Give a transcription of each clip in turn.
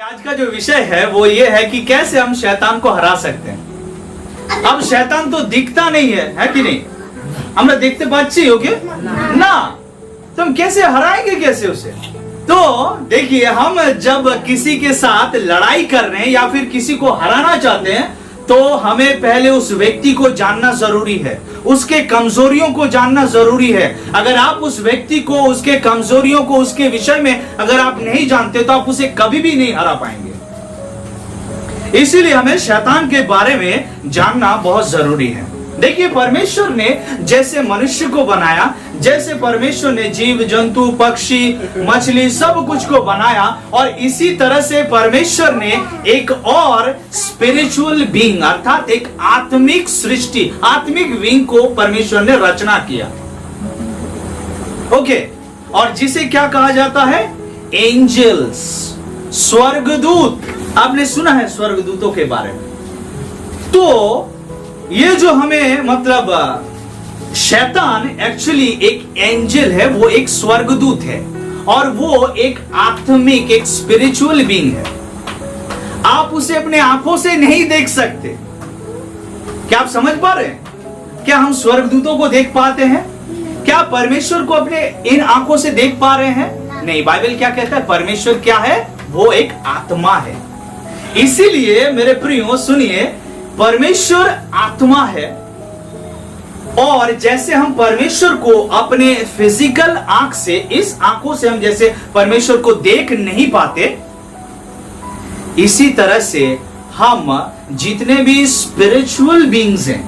आज का जो विषय है वो ये है कि कैसे हम शैतान को हरा सकते हैं। अब शैतान तो दिखता नहीं है कि नहीं? हम देखते पाচ্ছি हो क्या ना, तो हम कैसे हराएंगे कैसे उसे? तो देखिए, हम जब किसी के साथ लड़ाई कर रहे हैं या फिर किसी को हराना चाहते हैं तो हमें पहले उस व्यक्ति को जानना जरूरी है, उसके कमजोरियों को जानना जरूरी है। अगर आप उस व्यक्ति को, उसके कमजोरियों को, उसके विषय में अगर आप नहीं जानते तो आप उसे कभी भी नहीं हरा पाएंगे। इसीलिए हमें शैतान के बारे में जानना बहुत जरूरी है। देखिए, परमेश्वर ने जैसे मनुष्य को बनाया, जैसे परमेश्वर ने जीव जंतु पक्षी मछली सब कुछ को बनाया, और इसी तरह से परमेश्वर ने एक और स्पिरिचुअल बीइंग अर्थात एक आत्मिक सृष्टि, आत्मिक बीइंग को परमेश्वर ने रचना किया। ओके, और जिसे क्या कहा जाता है? एंजल्स, स्वर्गदूत। आपने सुना है स्वर्गदूतों के बारे में? तो ये जो हमें मतलब शैतान एक्चुअली एक एंजल है, वो एक स्वर्गदूत है और वो एक आत्मिक, एक स्पिरिचुअल बीइंग है। आप उसे अपने आंखों से नहीं देख सकते। क्या आप समझ पा रहे हैं? क्या हम स्वर्गदूतों को देख पाते हैं? क्या परमेश्वर को अपने इन आंखों से देख पा रहे हैं? नहीं। बाइबल क्या कहता है? परमेश्वर क्या है? वो एक आत्मा है। इसीलिए मेरे प्रियो सुनिए, परमेश्वर आत्मा है, और जैसे हम परमेश्वर को अपने फिजिकल आंख से, इस आंखों से हम जैसे परमेश्वर को देख नहीं पाते, इसी तरह से हम जितने भी स्पिरिचुअल बीइंग्स हैं,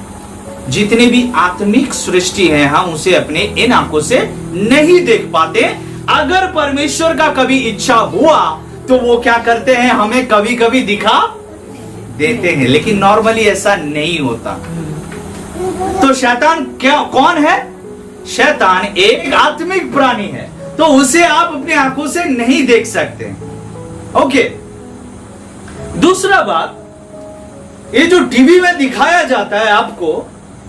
जितने भी आत्मिक सृष्टि है, हम उसे अपने इन आंखों से नहीं देख पाते। अगर परमेश्वर का कभी इच्छा हुआ तो वो क्या करते हैं? हमें कभी कभी दिखा देते हैं, लेकिन नॉर्मली ऐसा नहीं होता। तो शैतान क्या, कौन है? शैतान एक आत्मिक प्राणी है, तो उसे आप अपनी आंखों से नहीं देख सकते। ओके, दूसरा बात, ये जो टीवी में दिखाया जाता है आपको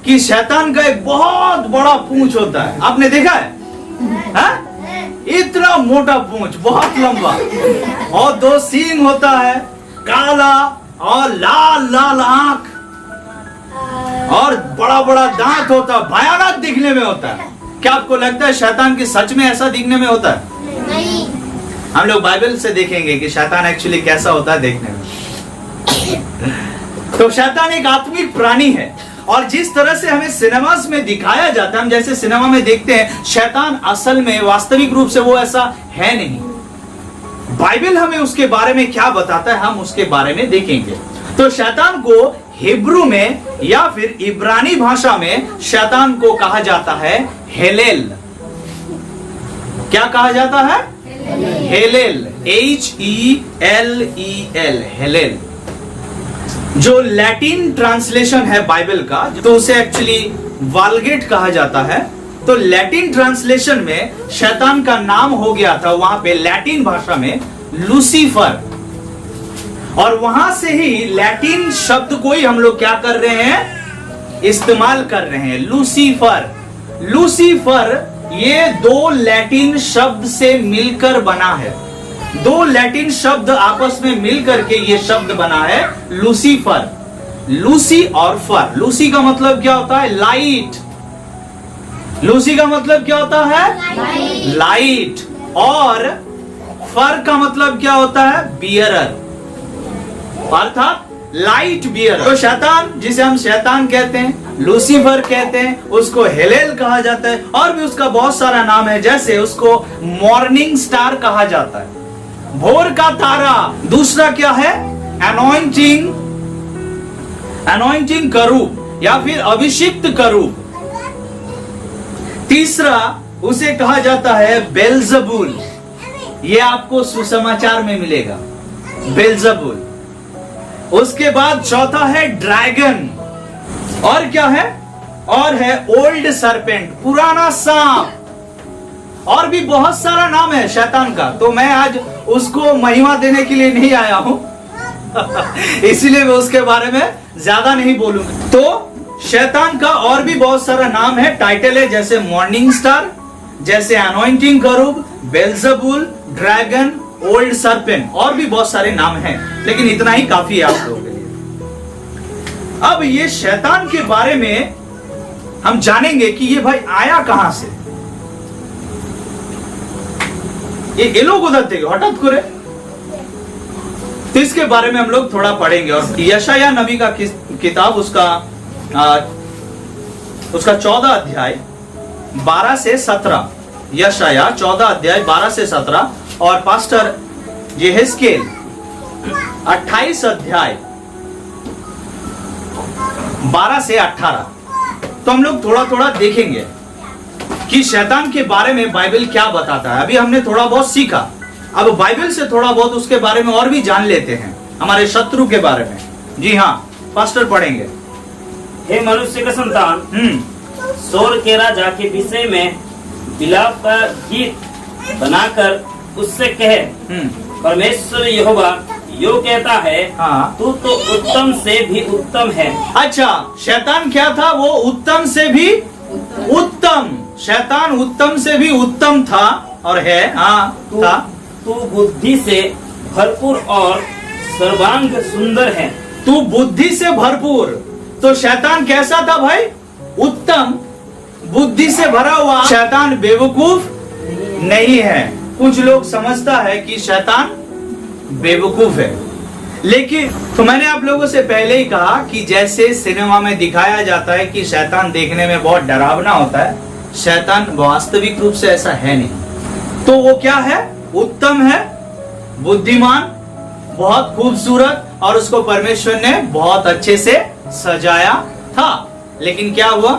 कि शैतान का एक बहुत बड़ा पूंछ होता है, आपने देखा है? इतना मोटा पूंछ, बहुत लंबा, और 2 सींग होता है, काला और लाल लाल आंख, और बड़ा बड़ा दांत होता है, भयानक दिखने में होता है। क्या आपको लगता है शैतान की सच में ऐसा दिखने में होता है? नहीं। हम लोग बाइबल से देखेंगे कि शैतान एक्चुअली कैसा होता है देखने में। तो शैतान एक आत्मिक प्राणी है, और जिस तरह से हमें सिनेमास में दिखाया जाता है, हम जैसे सिनेमा में देखते हैं, शैतान असल में वास्तविक रूप से वो ऐसा है नहीं। बाइबल हमें उसके बारे में क्या बताता है, हम उसके बारे में देखेंगे। तो शैतान को हिब्रू में या फिर इब्रानी भाषा में शैतान को कहा जाता है हेलेल। क्या कहा जाता है? हेलेल, HELEL, हेलेल। जो लैटिन ट्रांसलेशन है बाइबल का, तो उसे एक्चुअली वाल्गेट कहा जाता है। तो लैटिन ट्रांसलेशन में शैतान का नाम हो गया था वहां पे लैटिन भाषा में लूसीफर, और वहां से ही लैटिन शब्द को ही हम लोग क्या कर रहे हैं? इस्तेमाल कर रहे हैं, लूसीफर। लूसीफर ये 2 लैटिन शब्द से मिलकर बना है, 2 लैटिन शब्द आपस में मिलकर के ये शब्द बना है लूसीफर। लूसी और फर, लूसी का मतलब क्या होता है? लाइट। लूसी का मतलब क्या होता है? लाइट। और फर का मतलब क्या होता है? बियरर, अर्थात लाइट बियरर। तो शैतान, जिसे हम शैतान कहते हैं, लूसीफर कहते हैं, उसको हेलेल कहा जाता है, और भी उसका बहुत सारा नाम है। जैसे उसको मॉर्निंग स्टार कहा जाता है, भोर का तारा। दूसरा क्या है? अनॉइंटिंग करूब या फिर अभिषिक्त करूब। तीसरा उसे कहा जाता है बेल्ज़ेबूल। ये आपको सुसमाचार में मिलेगा, बेल्ज़ेबूल। उसके बाद चौथा है ड्रैगन, और क्या है? और है ओल्ड सरपेंट, पुराना सांप। और भी बहुत सारा नाम है शैतान का, तो मैं आज उसको महिमा देने के लिए नहीं आया हूं इसीलिए मैं उसके बारे में ज्यादा नहीं बोलूंगा। तो शैतान का और भी बहुत सारा नाम है, टाइटल है, जैसे मॉर्निंग स्टार, जैसे अनॉइंटिंग करूब, बेल्ज़ेबूल, ड्रैगन, ओल्ड सरपेंट, और भी बहुत सारे नाम हैं, लेकिन इतना ही काफी है आप लोगों के लिए। अब ये शैतान के बारे में हम जानेंगे कि ये भाई आया कहां से। ये एलो को देखो हठात करे, तो इसके बारे में हम लोग थोड़ा पढ़ेंगे। और यशाया नबी का किताब उसका 14 अध्याय 12 से 17, यशाया 14 अध्याय 12 से 17, और पास्टर यहेजकेल 28 अध्याय 12 से 18। तो हम लोग थोड़ा थोड़ा देखेंगे कि शैतान के बारे में बाइबल क्या बताता है। अभी हमने थोड़ा बहुत सीखा, अब बाइबल से थोड़ा बहुत उसके बारे में और भी जान लेते हैं, हमारे शत्रु के बारे में। जी हाँ, पास्टर पढ़ेंगे। हे मनुष्य का संतान, सोर के राजा के विषय में विलाप का गीत बनाकर उससे कहे, परमेश्वर यहोवा यो कहता है, हाँ। तू तो उत्तम से भी उत्तम है। अच्छा, शैतान क्या था? वो उत्तम से भी उत्तम, शैतान उत्तम से भी उत्तम था और है। हाँ, था। तू बुद्धि से भरपूर और सर्वांग सुंदर है। तू बुद्धि से भरपूर। तो शैतान कैसा था भाई? उत्तम, बुद्धि से भरा हुआ। शैतान बेवकूफ नहीं है। कुछ लोग समझता है कि शैतान बेवकूफ है, लेकिन तो मैंने आप लोगों से पहले ही कहा कि जैसे सिनेमा में दिखाया जाता है कि शैतान देखने में बहुत डरावना होता है, शैतान वास्तविक रूप से ऐसा है नहीं। तो वो क्या है? उत्तम है, बुद्धिमान, बहुत खूबसूरत, और उसको परमेश्वर ने बहुत अच्छे से सजाया था। लेकिन क्या हुआ?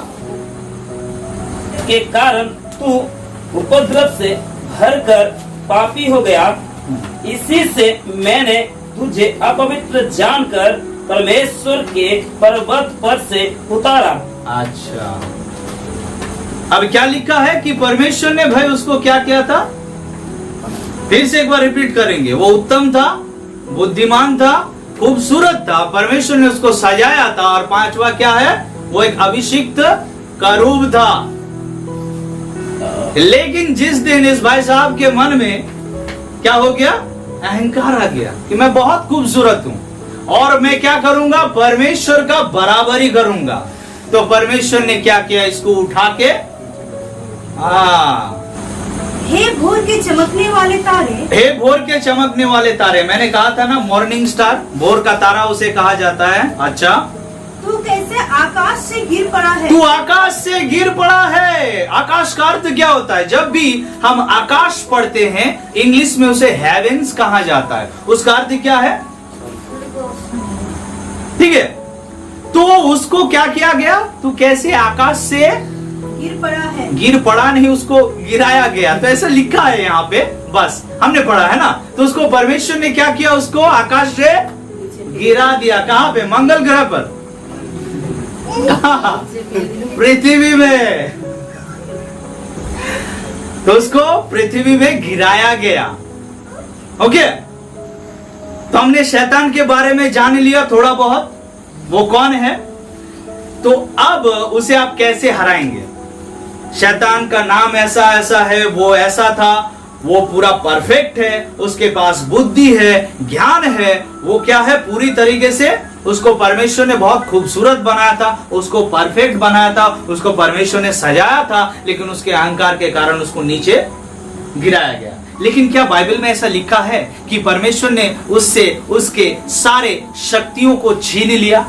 के कारण तू उपद्रव से भरकर पापी हो गया। इसी से मैंने तुझे अपवित्र जानकर परमेश्वर के पर्वत पर से उतारा। अच्छा, अब क्या लिखा है कि परमेश्वर ने भाई उसको क्या किया था? फिर से एक बार रिपीट करेंगे। वो उत्तम था, बुद्धिमान था, खूबसूरत था, परमेश्वर ने उसको सजाया था। और पांचवा क्या है? वो एक अभिषिक्त करूब था। लेकिन जिस दिन इस भाई साहब के मन में क्या हो गया? अहंकार आ गया कि मैं बहुत खूबसूरत हूं और मैं क्या करूंगा? परमेश्वर का बराबरी करूंगा। तो परमेश्वर ने क्या किया? इसको उठा के हे भोर के चमकने वाले तारे, हे भोर के चमकने वाले तारे। मैंने कहा था ना, मॉर्निंग स्टार, भोर का तारा उसे कहा जाता है। अच्छा, तू कैसे आकाश से गिर पड़ा है? तू आकाश से गिर पड़ा है। आकाश का अर्थ क्या होता है? जब भी हम आकाश पढ़ते हैं, इंग्लिश में उसे हेवेंस कहा जाता है। उसका अर्थ क्या है? ठीक है, तो उसको क्या किया गया? तू कैसे आकाश से गिर पड़ा है। गिर पड़ा नहीं, उसको गिराया गया। तो ऐसा लिखा है यहाँ पे, बस हमने पढ़ा है ना। तो उसको परमेश्वर ने क्या किया? उसको आकाश से गिरा दिया। कहाँ पे? मंगल ग्रह पर, पृथ्वी में। तो उसको पृथ्वी में गिराया गया। ओके, तो हमने शैतान के बारे में जान लिया थोड़ा बहुत, वो कौन है। तो अब उसे आप कैसे हराएंगे? शैतान का नाम ऐसा ऐसा है, वो ऐसा था, वो पूरा परफेक्ट है, उसके पास बुद्धि है, ज्ञान है, वो क्या है? पूरी तरीके से उसको परमेश्वर ने बहुत खूबसूरत बनाया था, उसको परफेक्ट बनाया था, उसको परमेश्वर ने सजाया था, लेकिन उसके अहंकार के कारण उसको नीचे गिराया गया। लेकिन क्या बाइबल में ऐसा लिखा है कि परमेश्वर ने उससे उसके सारे शक्तियों को छीन लिया?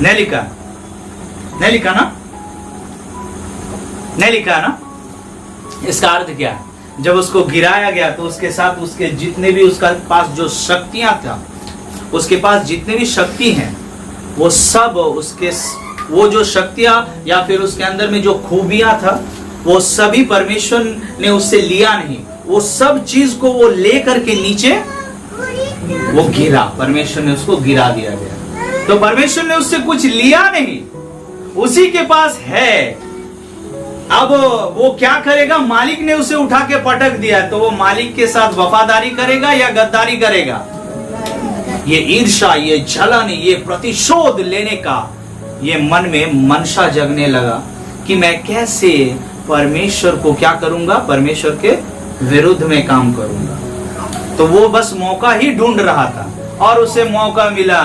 नहीं लिखा, नहीं लिखा ना, नहीं लिखा ना। इसका अर्थ क्या है? जब उसको गिराया गया तो उसके साथ उसके जितने भी उसका पास जो शक्तियां था, उसके पास जितने भी शक्ति हैं, वो सब उसके, वो जो शक्तियां या फिर उसके अंदर में जो खूबियां था, वो सभी परमेश्वर ने उससे लिया नहीं। वो सब चीज को वो लेकर के नीचे वो गिरा, परमेश्वर ने उसको गिरा दिया गया। तो परमेश्वर ने उससे कुछ लिया नहीं, उसी के पास है। अब वो क्या करेगा? मालिक ने उसे उठा के पटक दिया, तो वो मालिक के साथ वफादारी करेगा या गद्दारी करेगा? ये ईर्ष्या, ये जलन, ये प्रतिशोध लेने का ये मन में मनसा जगने लगा कि मैं कैसे परमेश्वर को क्या करूंगा? परमेश्वर के विरुद्ध में काम करूंगा। तो वो बस मौका ही ढूंढ रहा था और उसे मौका मिला।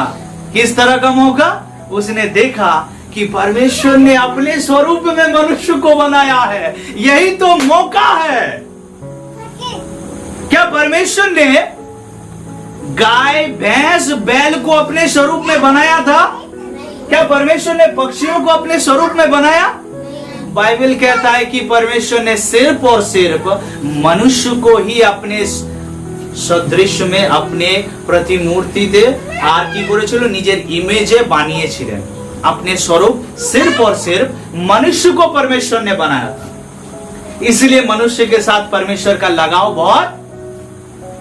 किस तरह का मौका? उसने देखा कि परमेश्वर ने अपने स्वरूप में मनुष्य को बनाया है, यही तो मौका है। क्या परमेश्वर ने गाय, भैंस, बैल को अपने स्वरूप में बनाया था? क्या परमेश्वर ने पक्षियों को अपने स्वरूप में बनाया? बाइबल कहता है कि परमेश्वर ने सिर्फ और सिर्फ मनुष्य को ही अपने सदृश में, अपने प्रतिमूर्तिते আর কি করেছিল? নিজের ইমেজে বানিয়েছিলেন। अपने स्वरूप सिर्फ और सिर्फ मनुष्य को परमेश्वर ने बनाया था। इसलिए मनुष्य के साथ परमेश्वर का लगाव बहुत,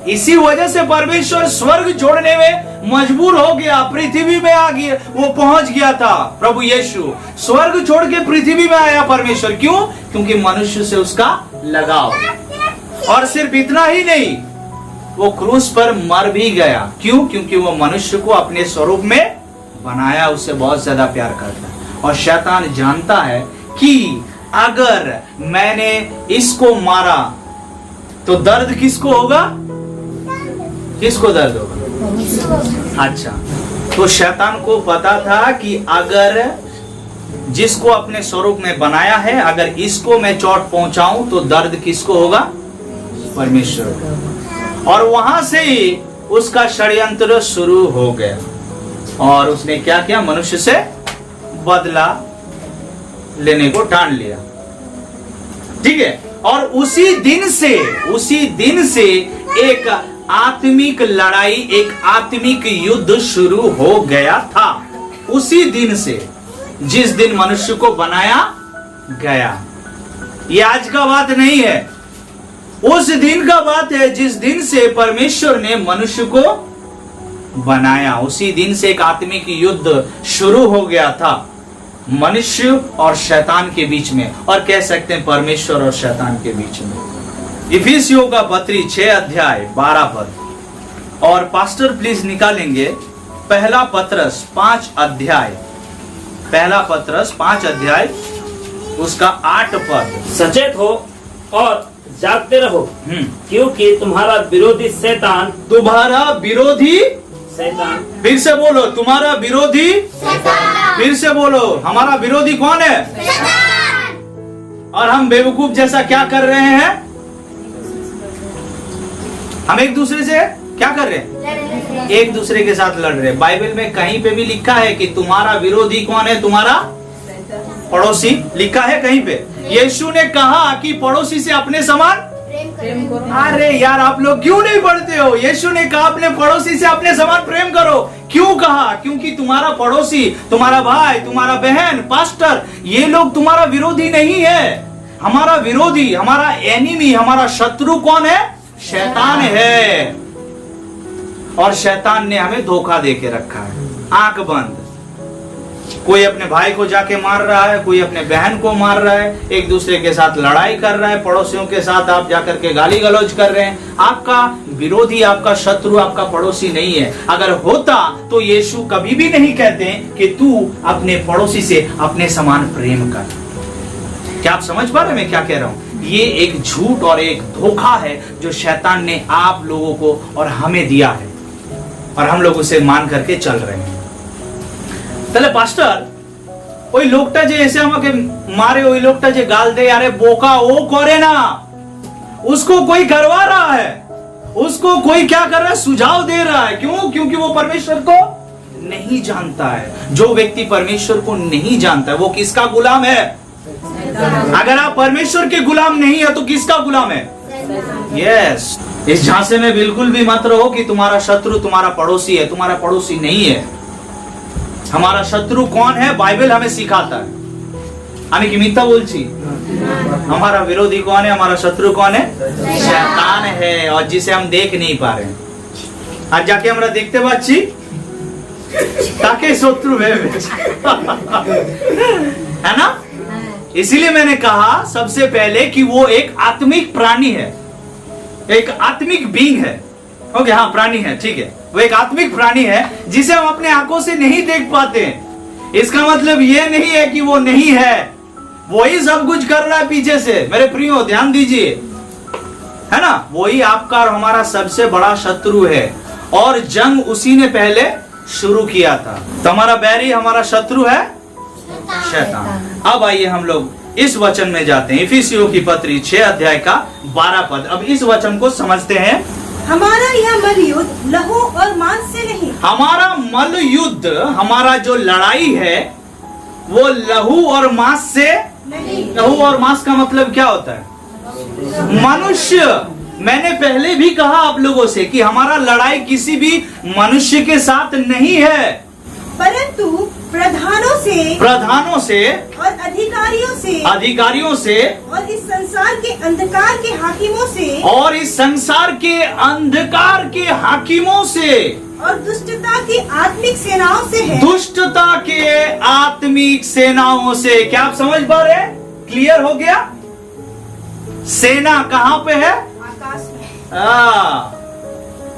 इसी वजह से परमेश्वर स्वर्ग छोड़ने में मजबूर हो गया, पृथ्वी में आ गया, वो पहुंच गया था। प्रभु यीशु स्वर्ग छोड़ के पृथ्वी में आया परमेश्वर। क्यों? क्योंकि मनुष्य से उसका लगाव। और सिर्फ इतना ही नहीं, वो क्रूस पर मर भी गया। क्यों? क्योंकि वो मनुष्य को अपने स्वरूप में बनाया, उससे बहुत ज्यादा प्यार करता है। और शैतान जानता है कि अगर मैंने इसको मारा तो दर्द किसको होगा? किसको दर्द होगा? अच्छा, तो शैतान को पता था कि अगर जिसको अपने स्वरूप में बनाया है, अगर इसको मैं चोट पहुंचाऊं तो दर्द किसको होगा? परमेश्वर। और वहां से ही उसका षड्यंत्र शुरू हो गया और उसने क्या किया? मनुष्य से बदला लेने को ठान लिया। ठीक है। और उसी दिन से एक आत्मिक लड़ाई, एक आत्मिक युद्ध शुरू हो गया था। उसी दिन से, जिस दिन मनुष्य को बनाया गया। ये आज का बात नहीं है, उस दिन का बात है जिस दिन से परमेश्वर ने मनुष्य को बनाया। उसी दिन से एक आत्मिक युद्ध शुरू हो गया था मनुष्य और शैतान के बीच में, और कह सकते हैं परमेश्वर और शैतान के बीच में। इफिसियों का पत्री 6 अध्याय 12 पद, और पास्टर प्लीज निकालेंगे पहला पत्रस 5 अध्याय, पहला पत्रस 5 अध्याय उसका 8 पद। सचेत हो और जागते रहो, क्योंकि तुम्हारा विरोधी शैतान, तुम्हारा विरोधी शैतान, फिर से बोलो, तुम्हारा विरोधी शैतान। फिर से बोलो, हमारा विरोधी कौन है? शैतान। और हम बेवकूफ जैसा क्या कर रहे हैं? हम एक दूसरे से क्या कर रहे हैं? एक दूसरे के साथ लड़ रहे हैं। बाइबल में कहीं पे भी लिखा है कि तुम्हारा विरोधी कौन है? तुम्हारा पड़ोसी। लिखा है कहीं पे? यीशु ने कहा कि पड़ोसी से अपने समान प्रेम करो। अरे यार, आप लोग क्यों नहीं पढ़ते हो? यीशु ने कहा अपने पड़ोसी से अपने समान प्रेम करो। क्यों कहा? क्योंकि तुम्हारा पड़ोसी, तुम्हारा भाई, तुम्हारा बहन, पास्टर, ये लोग तुम्हारा विरोधी नहीं है। हमारा विरोधी, हमारा एनिमी, हमारा शत्रु कौन है? शैतान है। और शैतान ने हमें धोखा दे के रखा है, आंख बंद। कोई अपने भाई को जाके मार रहा है, कोई अपने बहन को मार रहा है, एक दूसरे के साथ लड़ाई कर रहा है, पड़ोसियों के साथ आप जाकर के गाली गलौज कर रहे हैं। आपका विरोधी, आपका शत्रु, आपका पड़ोसी नहीं है। अगर होता तो यीशु कभी भी नहीं कहते कि तू अपने पड़ोसी से अपने समान प्रेम कर। क्या आप समझ पा रहे हैं मैं क्या कह रहा हूं? ये एक झूठ और एक धोखा है जो शैतान ने आप लोगों को और हमें दिया है, और हम लोग उसे मान करके चल रहे हैं। তাহলে পাস্টার, ওই লোকটা যে এসে আমাকে মারে, ওই লোকটা যে গাল দে, আরে বোকা, ও करे ना, उसको कोई करवा रहा है, उसको कोई क्या कर रहा है? सुझाव दे रहा है। क्यों? क्योंकि वो परमेश्वर को नहीं जानता है। जो व्यक्ति परमेश्वर को नहीं जानता है वो किसका गुलाम है? अगर आप परमेश्वर के गुलाम नहीं है तो किसका गुलाम है? यस। इस झांसे में बिल्कुल भी मत रहो कि तुम्हारा शत्रु तुम्हारा पड़ोसी है। तुम्हारा पड़ोसी नहीं है। हमारा शत्रु कौन है? बाइबल हमें सिखाता है। আমি কি মিথ্যা বলছি? हमारा विरोधी कौन है? हमारा शत्रु कौन है? शैतान है, और जिसे हम देख नहीं पा रहे हैं। आज जाके हमरा देखते पाচ্ছি ताके शत्रु है ना? इसीलिए मैंने कहा सबसे पहले कि वो एक आत्मिक प्राणी है, एक आत्मिक बीइंग है। ओके, हाँ, प्राणी है, ठीक है। वो एक आत्मिक प्राणी है जिसे हम अपने आंखों से नहीं देख पाते। इसका मतलब ये नहीं है कि वो नहीं है, वो ही सब कुछ कर रहा है पीछे से। मेरे प्रियो, ध्यान दीजिए, है ना, वही आपका और हमारा सबसे बड़ा शत्रु है और जंग उसी ने पहले शुरू किया था। तो हमारा बैरी, हमारा शत्रु है शैतान। अब आइए हम लोग इस वचन में जाते हैं, इफिसियों की पत्री 6 अध्याय का 12 पद। अब इस वचन को समझते हैं। हमारा यह मल युद्ध लहू और मांस से नहीं। हमारा मल युद्ध, हमारा जो लड़ाई है वो लहू और मांस से नहीं। लहू और मांस का मतलब क्या होता है? मनुष्य। मैंने पहले भी कहा आप लोगों से कि हमारा लड़ाई किसी भी मनुष्य के साथ नहीं है, परंतु प्रधानों से और अधिकारियों से और इस संसार के अंधकार के हाकिमों से और दुष्टता की आत्मिक सेनाओं से है। दुष्टता के आत्मिक सेनाओं से। क्या आप समझ पा रहे हैं? क्लियर हो गया? सेना कहां पे है? आकाश में।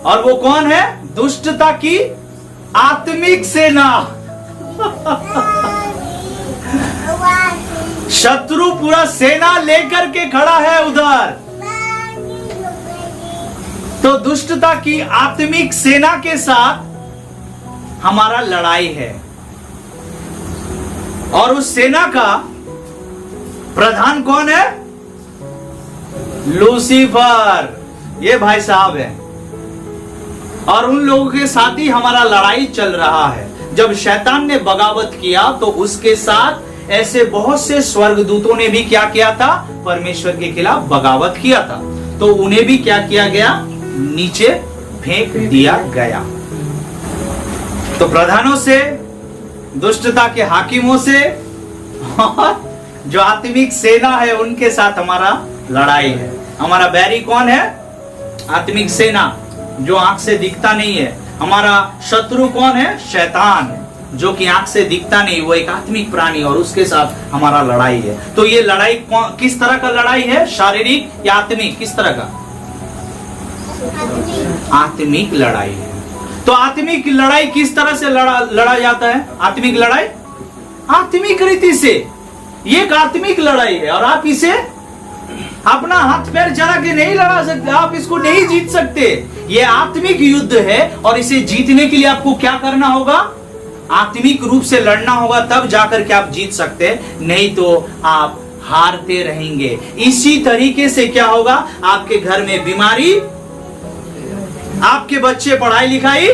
और वो कौन है? दुष्टता की आत्मिक सेना। शत्रु पूरा सेना लेकर के खड़ा है उधर। तो दुष्टता की आत्मिक सेना के साथ हमारा लड़ाई है और उस सेना का प्रधान कौन है? लूसीफर। ये भाई साहब है और उन लोगों के साथ ही हमारा लड़ाई चल रहा है। जब शैतान ने बगावत किया तो उसके साथ ऐसे बहुत से स्वर्गदूतों ने भी क्या किया था? परमेश्वर के खिलाफ बगावत किया था। तो उन्हें भी क्या किया गया? नीचे फेंक दिया गया। तो प्रधानों से, दुष्टता के हाकिमों से और जो आत्मिक सेना है उनके साथ हमारा लड़ाई है। हमारा बैरी कौन है? आत्मिक सेना, जो आंख से दिखता नहीं है। हमारा शत्रु कौन है? शैतान, जो कि आंख से दिखता नहीं, वो एक आत्मिक प्राणी और उसके साथ हमारा लड़ाई है। तो ये लड़ाई किस तरह का लड़ाई है? शारीरिक या आत्मिक? किस तरह का? आत्मिक लड़ाई है। तो आत्मिक लड़ाई किस तरह से लड़ा जाता है? आत्मिक लड़ाई आत्मिक रीति से। ये एक आत्मिक लड़ाई है और आप इसे अपना हाथ पैर चला के नहीं लड़ा सकते, आप इसको नहीं जीत सकते। ये आत्मिक युद्ध है और इसे जीतने के लिए आपको क्या करना होगा? आत्मिक रूप से लड़ना होगा, तब जाकर के आप जीत सकते हैं, नहीं तो आप हारते रहेंगे। इसी तरीके से क्या होगा? आपके घर में बीमारी, आपके बच्चे पढ़ाई लिखाई,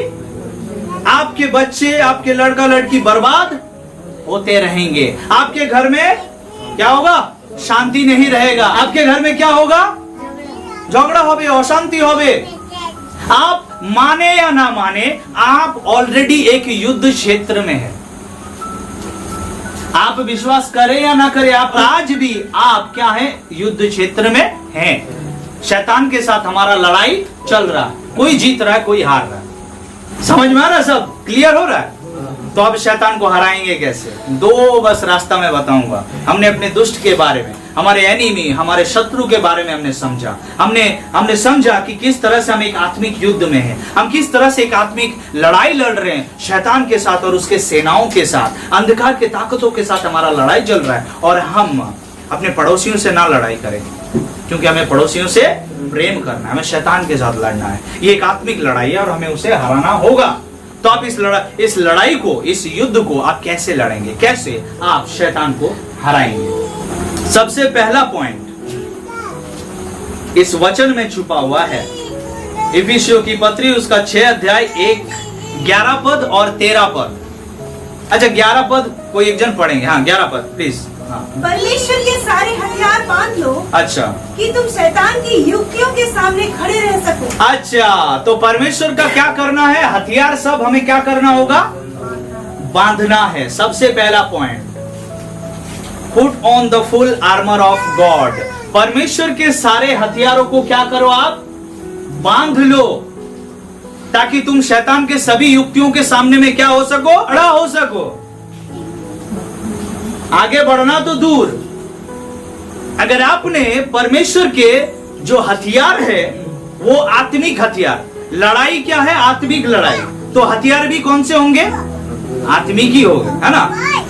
आपके बच्चे, आपके लड़का लड़की बर्बाद होते रहेंगे। आपके घर में क्या होगा? शांति नहीं रहेगा। आपके घर में क्या होगा? झगड़ा होवे, अशांति होवे। आप माने या ना माने, आप ऑलरेडी एक युद्ध क्षेत्र में है। आप विश्वास करें या ना करें, आप आज भी आप क्या है? युद्ध क्षेत्र में हैं। शैतान के साथ हमारा लड़ाई चल रहा है। कोई जीत रहा है, कोई हार रहा है। समझ में आ रहा है? सब क्लियर हो रहा है? तो अब शैतान को हराएंगे कैसे? दो बस रास्ता मैं बताऊंगा। हमने अपने दुष्ट के बारे में, हमारे एनिमी, हमारे शत्रु के बारे में हमने समझा। हमने समझा कि किस तरह से हम एक आत्मिक युद्ध में हैं। हम किस तरह से एक आत्मिक लड़ाई लड़ रहे हैं शैतान के साथ और उसके सेनाओं के साथ, अंधकार के ताकतों के साथ हमारा लड़ाई चल रहा है। और हम अपने पड़ोसियों से ना लड़ाई करें, क्योंकि हमें पड़ोसियों से प्रेम करना है, हमें शैतान के साथ लड़ना है। ये एक आत्मिक लड़ाई है और हमें उसे हराना होगा। तो आप इस लड़ाई को, इस युद्ध को आप कैसे लड़ेंगे? कैसे आप शैतान को हराएंगे? सबसे पहला पॉइंट इस वचन में छुपा हुआ है। इफिसियों की पत्री उसका 6 अध्याय 11 पद और 13 पद। अच्छा 11 पद कोई एक जन पढ़ेंगे? हाँ 11 पद प्लीज। परमेश्वर के सारे हथियार बांध लो। अच्छा, कि तुम शैतान की युक्तियों के सामने खड़े रह सको। अच्छा, तो परमेश्वर का क्या करना है? हथियार सब हमें क्या करना होगा? बांधना है। सबसे पहला point, put on the full armour of God. परमेश्वर के सारे हथियारों को क्या करो? आप बांध लो, ताकि तुम शैतान के सभी युक्तियों के सामने में क्या हो सको? खड़ा हो सको। आगे बढ़ना तो दूर, अगर आपने परमेश्वर के जो हथियार है वो आत्मिक हथियार, लड़ाई क्या है? आत्मिक लड़ाई, तो हथियार भी कौन से होंगे? आत्मिक ही होंगे, है ना?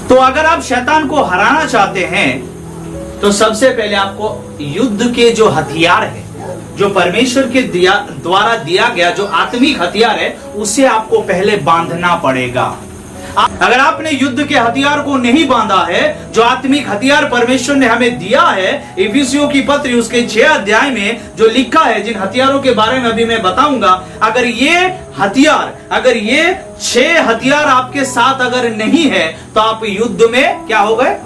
तो अगर आप शैतान को हराना चाहते हैं तो सबसे पहले आपको युद्ध के जो हथियार है जो परमेश्वर के द्वारा दिया गया जो आत्मिक हथियार है, उसे आपको पहले बांधना पड़ेगा। अगर आपने युद्ध के हथियार को नहीं बांधा है, जो आत्मिक हथियार परमेश्वर ने हमें दिया है, इफिसियों की पत्री उसके 6 अध्याय में जो लिखा है, जिन हथियारों के बारे में अभी मैं बताऊंगा, अगर ये 6 हथियार आपके साथ अगर नहीं है, तो आप युद्ध में क्या हो गए?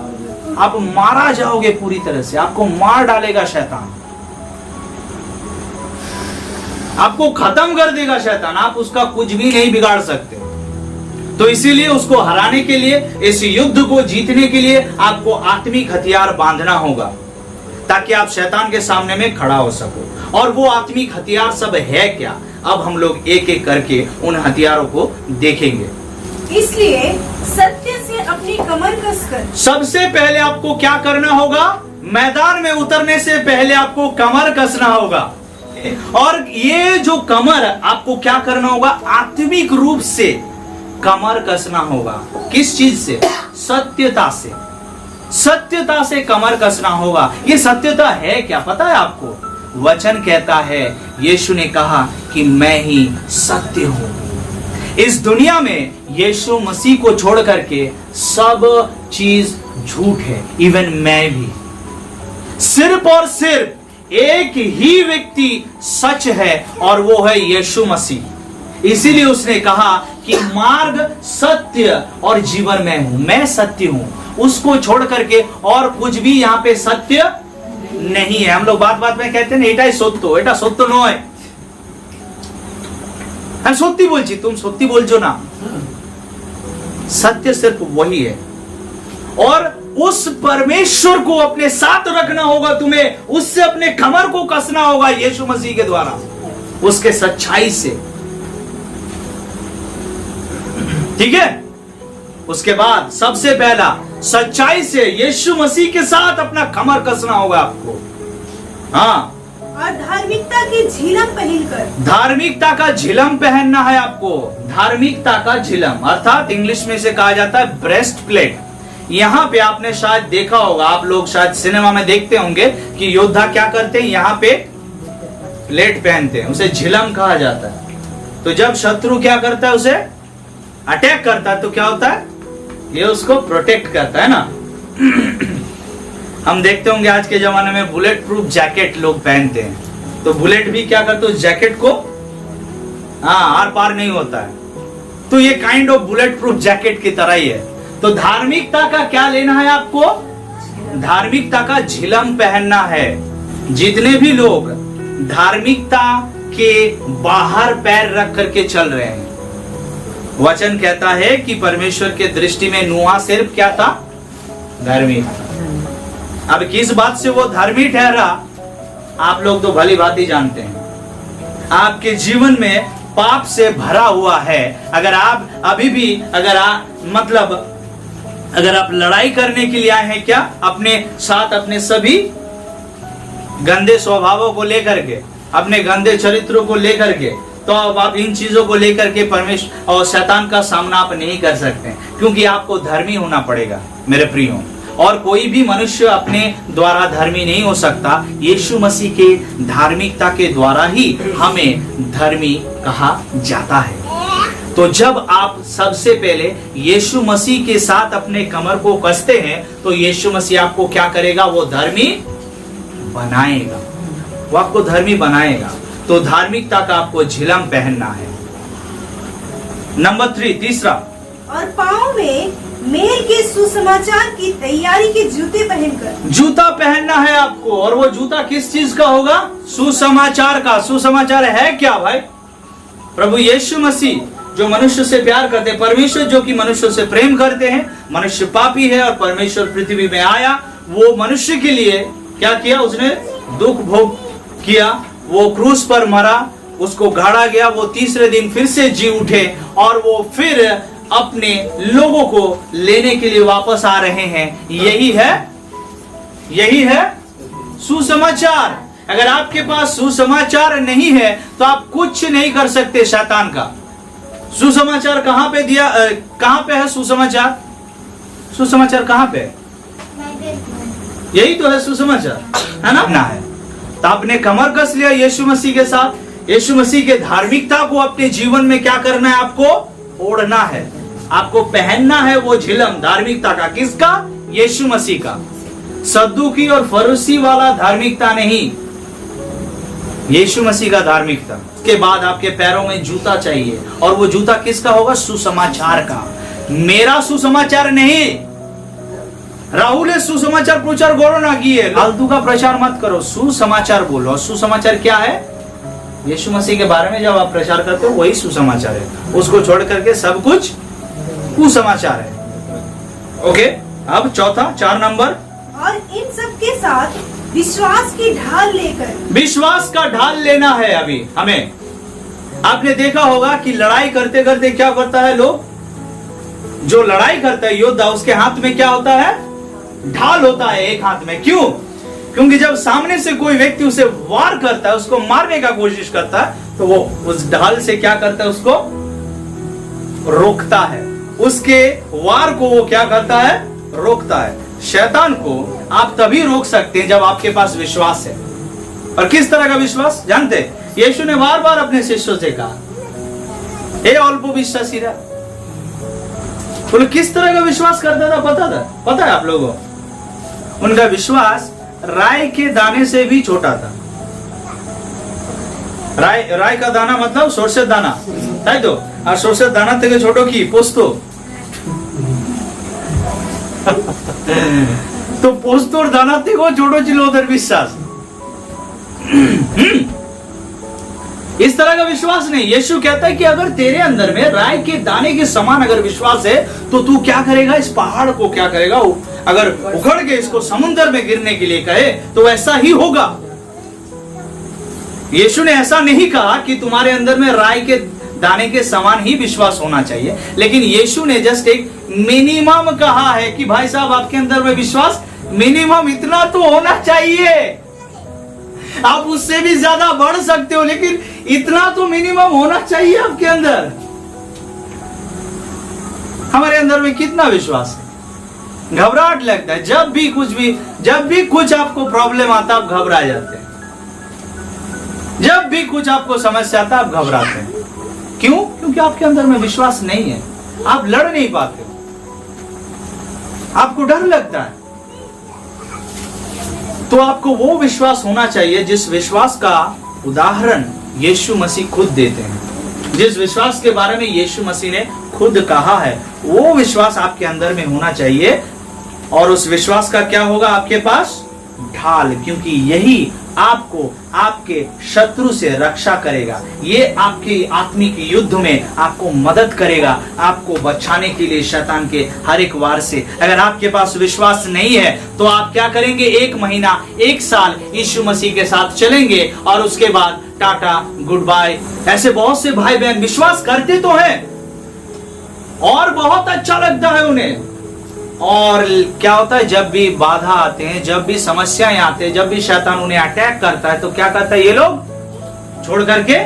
आप मारा जाओगे पूरी तरह से, आपको मार डालेगा शैतान, आपको खत्म कर देगा शैतान, आप उसका कुछ भी नहीं बिगाड़ सकते। तो इसीलिए उसको हराने के लिए, इस युद्ध को जीतने के लिए आपको आत्मिक हथियार बांधना होगा, ताकि आप शैतान के सामने में खड़ा हो सको। और वो आत्मिक हथियार सब है क्या? अब हम लोग एक एक करके उन हथियारों को देखेंगे। इसलिए सत्य से अपनी कमर कसकर सबसे पहले आपको क्या करना होगा? मैदान में उतरने से पहले आपको कमर कसना होगा। और ये जो कमर आपको क्या करना होगा? आत्मिक रूप से कमर कसना होगा। किस चीज से? सत्यता से। सत्यता से कमर कसना होगा। ये सत्यता है क्या पता है आपको? वचन कहता है, यीशु ने कहा कि मैं ही सत्य हूं। इस दुनिया में यीशु मसीह को छोड़ करके सब चीज झूठ है, इवन मैं भी। सिर्फ और सिर्फ एक ही व्यक्ति सच है, और वो है यीशु मसीह। इसीलिए उसने कहा कि मार्ग, सत्य और जीवन मैं हूं, मैं सत्य हूं। उसको छोड़ करके और कुछ भी यहां पे सत्य नहीं है। हम लोग बात बात में कहते हैं एटा सत्य नय, हम सत्य बोलছি, तुम सत्य बोलছো ना। सत्य सिर्फ वही है, और उस परमेश्वर को अपने साथ रखना होगा तुम्हें, उससे अपने कमर को कसना होगा यीशु मसीह के द्वारा, उसके सच्चाई से। ठीक है? उसके बाद सबसे पहला सच्चाई से यीशु मसीह के साथ अपना कमर कसना होगा आपको। हाँ, और धार्मिकता की झिलम पहनकर, धार्मिकता का झिलम पहनना है आपको। धार्मिकता का झिलम अर्थात इंग्लिश में से कहा जाता है ब्रेस्ट प्लेट। यहाँ पे आपने शायद देखा होगा, आप लोग शायद सिनेमा में देखते होंगे कि योद्धा क्या करते हैं, यहाँ पे प्लेट पहनते हैं, उसे झिलम कहा जाता है। तो जब शत्रु क्या करता है, उसे अटैक करता है, तो क्या होता है? ये उसको प्रोटेक्ट करता है ना। हम देखते होंगे आज के जमाने में बुलेट प्रूफ जैकेट लोग पहनते हैं, तो बुलेट भी क्या करते हैं, उस जैकेट को आर पार नहीं होता है। तो ये kind of bullet proof jacket की तरह ही है। तो धार्मिकता का क्या लेना है आपको? धार्मिकता का झिलम पहनना है। जितने भी लोग धार्मिकता के बाहर पैर रख करके चल रहे हैं, वचन कहता है कि परमेश्वर के दृष्टि में नूहा सिर्फ क्या था? धर्मी था। अब किस बात से वो धर्मी ठहरा, आप लोग तो भली भांति जानते हैं। आपके जीवन में पाप से भरा हुआ है। अगर आप अभी भी अगर आप लड़ाई करने के लिए आए हैं क्या, अपने साथ अपने सभी गंदे स्वभावों को लेकर के, अपने गंदे चरित्रों को लेकर के, तो अब आप इन चीजों को लेकर के परमेश्वर और शैतान का सामना आप नहीं कर सकते, क्योंकि आपको धर्मी होना पड़ेगा मेरे प्रियो। और कोई भी मनुष्य अपने द्वारा धर्मी नहीं हो सकता। यीशु मसीह के धार्मिकता के द्वारा ही हमें धर्मी कहा जाता है। तो जब आप सबसे पहले यीशु मसीह के साथ अपने कमर को कसते हैं, तो यीशु मसीह आपको क्या करेगा? वो धर्मी बनाएगा, वो आपको धर्मी बनाएगा। तो धार्मिकता का आपको झिलम पहनना है। नंबर 3, तीसरा, और पाँव में मेल के सुसमाचार की तैयारी के जूते पहनकर। जूता पहनना है आपको, और वो जूता किस चीज का होगा? सुसमाचार का। सुसमाचार है क्या भाई? प्रभु यीशु मसीह जो मनुष्य से प्यार करते हैं, परमेश्वर जो कि मनुष्य से प्रेम करते हैं, मनुष्य पापी है और परमेश्वर पृथ्वी में आया, वो मनुष्य के लिए क्या किया? उसने दुख भोग किया, वो क्रूस पर मरा, उसको गाड़ा गया, वो तीसरे दिन फिर से जी उठे, और वो फिर अपने लोगों को लेने के लिए वापस आ रहे हैं। यही है सुसमाचार। अगर आपके पास सुसमाचार नहीं है तो आप कुछ नहीं कर सकते शैतान का। सुसमाचार कहां पे दिया, कहां पे है सुसमाचार? सुसमाचार कहां पे है? यही तो है सुसमाचार, है ना? है तो आपने कमर कस लिया यीशु मसीह के साथ। यीशु मसीह के धार्मिकता को अपने जीवन में क्या करना है? आपको ओढ़ना है, आपको पहनना है वो झिलम धार्मिकता का। किसका? यीशु मसीह का। सद्दुकी और फरीसी वाला धार्मिकता नहीं, यीशु मसीह का धार्मिकता। उसके बाद आपके पैरों में जूता चाहिए, और वो जूता किसका होगा? सुसमाचार का। मेरा सुसमाचार नहीं। राहुल सुसमाचार प्रचार करो ना किए, फालतू का प्रचार मत करो, सुसमाचार बोलो। सुसमाचार क्या है? यीशु मसीह के बारे में जब आप प्रचार करते हो वही सुसमाचार है। उसको छोड़ करके सब कुछ कुसमाचार है। ओके, अब चौथा, 4 नंबर, और इन सब के साथ विश्वास की ढाल लेकर। विश्वास का ढाल लेना है अभी हमें। आपने देखा होगा कि लड़ाई करते करते क्या करता है लोग? जो लड़ाई करता है योद्धा, उसके हाथ में क्या होता है? ढाल होता है एक हाथ में। क्यों? क्योंकि जब सामने से कोई व्यक्ति उसे वार करता है, उसको मारने का कोशिश करता है, तो वो उस ढाल से क्या करता है? उसको रोकता है। उसके वार को वो क्या करता है? रोकता है। शैतान को आप तभी रोक सकते हैं जब आपके पास विश्वास है। और किस तरह का विश्वास जानते हैं? यीशु ने बार बार अपने शिष्यों से कहा, हे अल्पविश्वासीरा। बोले किस तरह का विश्वास करता था? पता है आप लोगों को? उनका विश्वास राई के दाने से भी छोटा था। राई का दाना मतलब সরষের দানা, তাই তো? আর সরষের দানা থেকে ছোট কি? পোস্ত। তো পোস্তর দানা থেকেও ছোট ছিল ওদের বিশ্বাস। इस तरह का विश्वास नहीं। यीशु कहता है कि अगर तेरे अंदर में राई के दाने के समान अगर विश्वास है तो तू क्या करेगा? इस पहाड़ को क्या करेगा? अगर उखड़ के इसको समुद्र में गिरने के लिए कहे तो ऐसा ही होगा। यीशु ने ऐसा नहीं कहा कि तुम्हारे अंदर में राई के दाने के समान ही विश्वास होना चाहिए, लेकिन यीशु ने जस्ट एक मिनिमम कहा है कि भाई साहब आपके अंदर में विश्वास मिनिमम इतना तो होना चाहिए। आप उससे भी ज्यादा बढ़ सकते हो, लेकिन इतना तो मिनिमम होना चाहिए आपके अंदर। हमारे अंदर में कितना विश्वास है? घबराहट लगता है जब भी कुछ आपको प्रॉब्लम आता है, आप घबरा जाते हैं। जब भी कुछ आपको समस्या आता है, आप घबराते हैं। क्यों? क्योंकि आपके अंदर में विश्वास नहीं है। आप लड़ नहीं पाते हो, आपको डर लगता है। तो आपको वो विश्वास होना चाहिए जिस विश्वास का उदाहरण यीशु मसीह खुद देते हैं। जिस विश्वास के बारे में यीशु मसीह ने खुद कहा है, वो विश्वास आपके अंदर में होना चाहिए। और उस विश्वास का क्या होगा आपके पास? ढाल। क्योंकि यही आपको आपके शत्रु से रक्षा करेगा। ये आपके आत्मिक युद्ध में आपको मदद करेगा, आपको बचाने के लिए शैतान के हर एक वार से। अगर आपके पास विश्वास नहीं है तो आप क्या करेंगे? 1 महीना 1 साल यीशु मसीह के साथ चलेंगे और उसके बाद टाटा गुड बाय। ऐसे बहुत से भाई बहन विश्वास करते तो हैं और बहुत अच्छा लगता है उन्हें, और क्या होता है? जब भी बाधा आते हैं, जब भी समस्याएं आते हैं, जब भी शैतान उन्हें अटैक करता है, तो क्या करता है? ये लोग छोड़ करके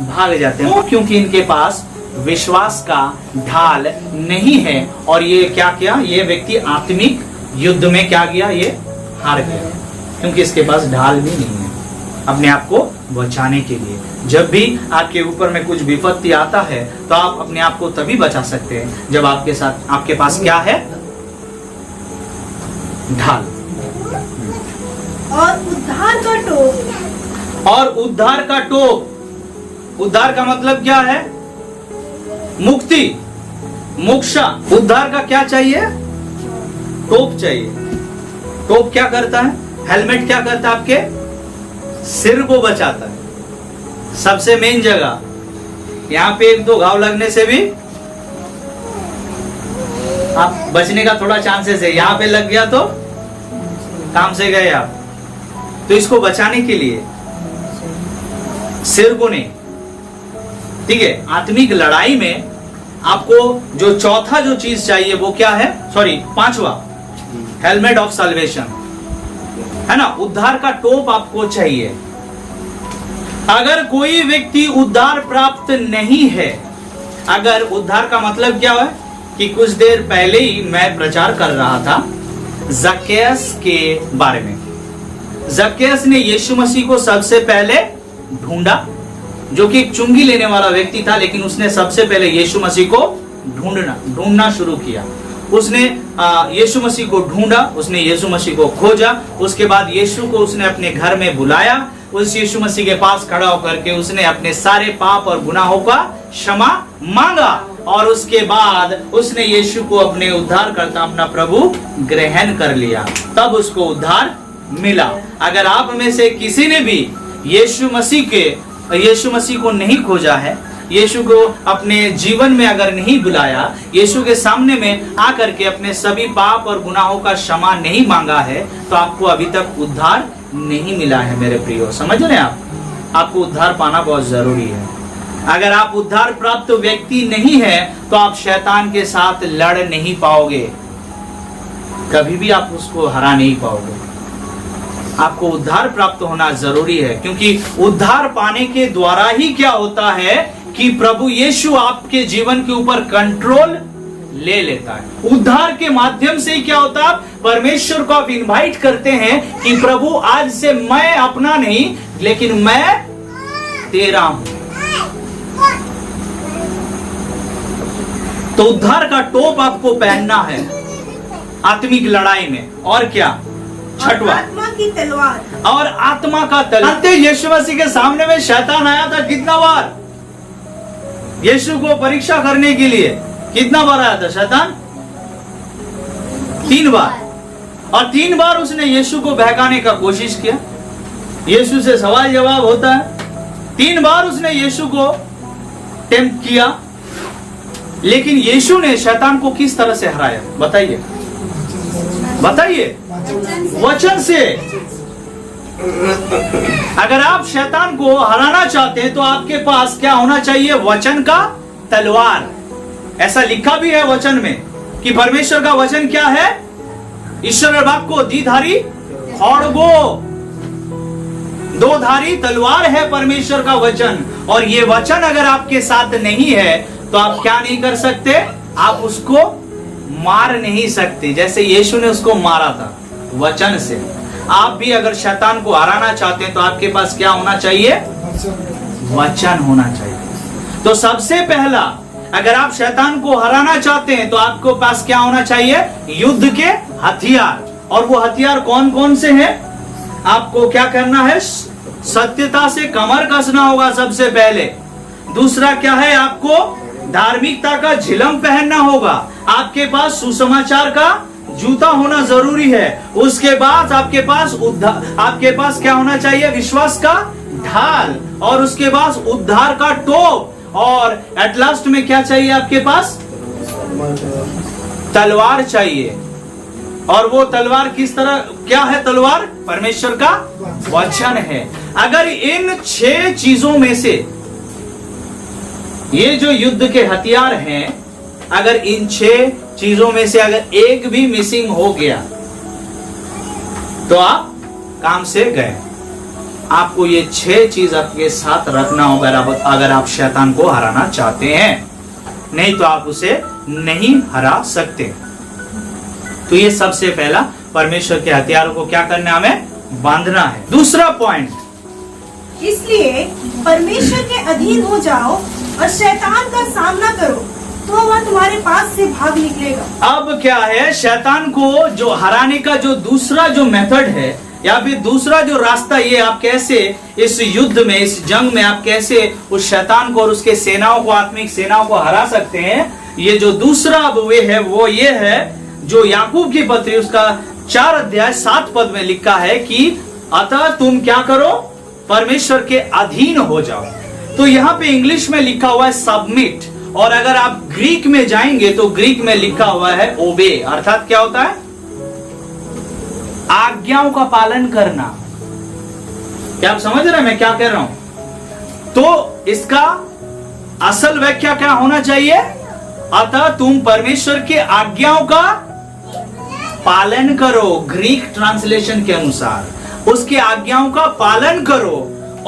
भाग जाते हैं। क्योंकि इनके पास विश्वास का ढाल नहीं है। और ये क्या किया? ये व्यक्ति आत्मिक युद्ध में क्या किया? ये हार गया, क्योंकि इसके पास ढाल भी नहीं है अपने आप को बचाने के लिए। जब भी आपके ऊपर में कुछ विपत्ति आता है तो आप अपने आप को तभी बचा सकते हैं जब आपके पास क्या है? ढाल। और उद्धार का टोप। और उद्धार का टोप। उद्धार का मतलब क्या है? मुक्ति, मोक्षा। उद्धार का क्या चाहिए? टोप चाहिए। टोप क्या करता है? हेलमेट क्या करता है? आपके सिर को बचाता है। सबसे मेन जगह, यहां पे 1-2 घाव लगने से भी आप बचने का थोड़ा चांसेस है। यहां पे लग गया तो काम से गए आप। तो इसको बचाने के लिए सिर को नहीं, ठीक है? आत्मिक लड़ाई में आपको जो चौथा जो चीज चाहिए वो क्या है? सॉरी, 5वां, हेलमेट ऑफ सल्वेशन, है ना? उद्धार का टोप आपको चाहिए। अगर कोई व्यक्ति उद्धार प्राप्त नहीं है, अगर उद्धार का मतलब क्या है कि कुछ देर पहले ही मैं प्रचार कर रहा था ज़क्केयस के बारे में। जक्केस ने यीशु मसीह को सबसे पहले ढूंढा, जो कि एक चुंगी लेने वाला व्यक्ति था, लेकिन उसने सबसे पहले यीशु मसीह को ढूंढना शुरू किया। उसने यीशु मसीह को ढूंढा, उसने यीशु मसीह को खोजा। उसके बाद यीशु को उसने अपने घर में बुलाया। उस यीशु मसीह के पास खड़ा होकर के उसने अपने सारे पाप और गुनाहों का क्षमा मांगा, और उसके बाद उसने यीशु को अपने उद्धारकर्ता, अपना प्रभु ग्रहण कर लिया। तब उसको उद्धार मिला। अगर आप में से किसी ने भी यीशु मसीह को नहीं खोजा है, यीशु को अपने जीवन में अगर नहीं बुलाया, यीशु के सामने में आकर के अपने सभी पाप और गुनाहों का क्षमा नहीं मांगा है, तो आपको अभी तक उद्धार नहीं मिला है मेरे प्रियो। समझ रहे हैं आप? आपको उद्धार पाना बहुत जरूरी है। अगर आप उद्धार प्राप्त व्यक्ति नहीं है, तो आप शैतान के साथ लड़ नहीं पाओगे, कभी भी आप उसको हरा नहीं पाओगे। आपको उद्धार प्राप्त होना जरूरी है, क्योंकि उद्धार पाने के द्वारा ही क्या होता है कि प्रभु यीशु आपके जीवन के ऊपर कंट्रोल ले लेता है। उद्धार के माध्यम से क्या होता है, परमेश्वर को आप इनवाइट करते हैं कि प्रभु आज से मैं अपना नहीं, लेकिन मैं तेरा हूं। तो उद्धार का टोप आपको पहनना है आत्मिक लड़ाई में। और क्या? छठवां, आत्मा की तलवार। और आत्मा का तलवार। यीशु मसीह के सामने में शैतान आया था कितना बार? यीशु को परीक्षा करने के लिए कितना बार आया था शैतान? 3 बार। और 3 बार उसने यीशु को बहकाने का कोशिश किया। यीशु से सवाल जवाब होता है। 3 बार उसने यीशु को टेम्प्ट किया, लेकिन यीशु ने शैतान को किस तरह से हराया? बताइए, बताइए। वचन से। अगर आप शैतान को हराना चाहते हैं, तो आपके पास क्या होना चाहिए? वचन का तलवार। ऐसा लिखा भी है वचन में कि परमेश्वर का वचन क्या है? ईश्वर बाप को द्विधारी खड्गो, 2 धारी तलवार है परमेश्वर का वचन। और ये वचन अगर आपके साथ नहीं है, तो आप क्या नहीं कर सकते? आप उसको मार नहीं सकते, जैसे यीशु ने उसको मारा था वचन से। आप भी अगर शैतान को हराना चाहते हैं, तो आपके पास क्या होना चाहिए? वचन होना चाहिए। तो सबसे पहला, अगर आप शैतान को हराना चाहते हैं, तो आपको पास क्या होना चाहिए? युद्ध के हथियार। और वो हथियार कौन कौन से हैं? आपको क्या करना है? सत्यता से कमर कसना होगा सबसे पहले। दूसरा क्या है? आपको धार्मिकता का झिलम पहनना होगा। आपके पास सुसमाचार का जूता होना जरूरी है। उसके बाद आपके पास क्या होना चाहिए? विश्वास का ढाल। और उसके बाद उद्धार का टोप। और एट लास्ट में क्या चाहिए आपके पास? तलवार चाहिए। और वो तलवार किस तरह? क्या है तलवार? परमेश्वर का वचन है। अगर इन 6 चीजों में से, ये जो युद्ध के हथियार हैं, अगर इन 6 चीजों में से अगर एक भी मिसिंग हो गया, तो आप काम से गए। आपको ये 6 चीज आपके साथ रखना होगा अगर आप शैतान को हराना चाहते हैं, नहीं तो आप उसे नहीं हरा सकते। तो ये सबसे पहला, परमेश्वर के हथियारों को क्या करना, हमें बांधना है। दूसरा पॉइंट, इसलिए परमेश्वर के अधीन हो जाओ और शैतान का सामना करो, तो वह तुम्हारे पास से भाग निकलेगा। अब क्या है? शैतान को जो हराने का जो दूसरा जो मेथड है, या फिर दूसरा जो रास्ता, ये आप कैसे इस युद्ध में, इस जंग में आप कैसे उस शैतान को और उसके सेनाओं को, आत्मिक सेनाओं को हरा सकते हैं। ये जो दूसरा वे है, वो ये है जो याकूब की पत्री उसका 4 अध्याय 7 पद में लिखा है कि अतः तुम क्या करो? परमेश्वर के अधीन हो जाओ। तो यहाँ पे इंग्लिश में लिखा हुआ है सबमिट, और अगर आप ग्रीक में जाएंगे तो ग्रीक में लिखा हुआ है ओबे। अर्थात क्या होता है? आज्ञाओं का पालन करना। क्या आप समझ रहे हैं मैं क्या कह रहा हूं? तो इसका असल व्याख्या क्या होना चाहिए? अतः तुम परमेश्वर के आज्ञाओं का पालन करो। ग्रीक ट्रांसलेशन के अनुसार उसकी आज्ञाओं का पालन करो।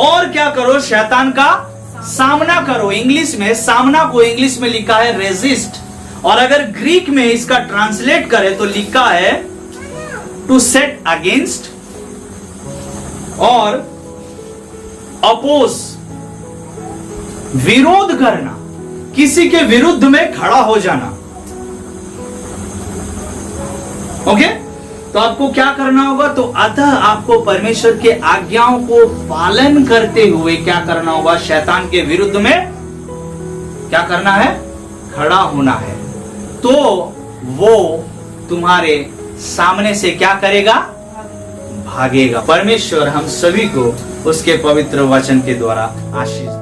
और क्या करो? शैतान का सामना करो। इंग्लिश में सामना को इंग्लिश में लिखा है रेजिस्ट, और अगर ग्रीक में इसका ट्रांसलेट करें तो लिखा है टू सेट अगेंस्ट और अपोज, विरोध करना, किसी के विरुद्ध में खड़ा हो जाना। ओके, तो आपको क्या करना होगा? तो अतः आपको परमेश्वर के आज्ञाओं को पालन करते हुए क्या करना होगा? शैतान के विरुद्ध में क्या करना है? खड़ा होना है। तो वो तुम्हारे सामने से क्या करेगा? भागेगा। परमेश्वर हम सभी को उसके पवित्र वचन के द्वारा आशीष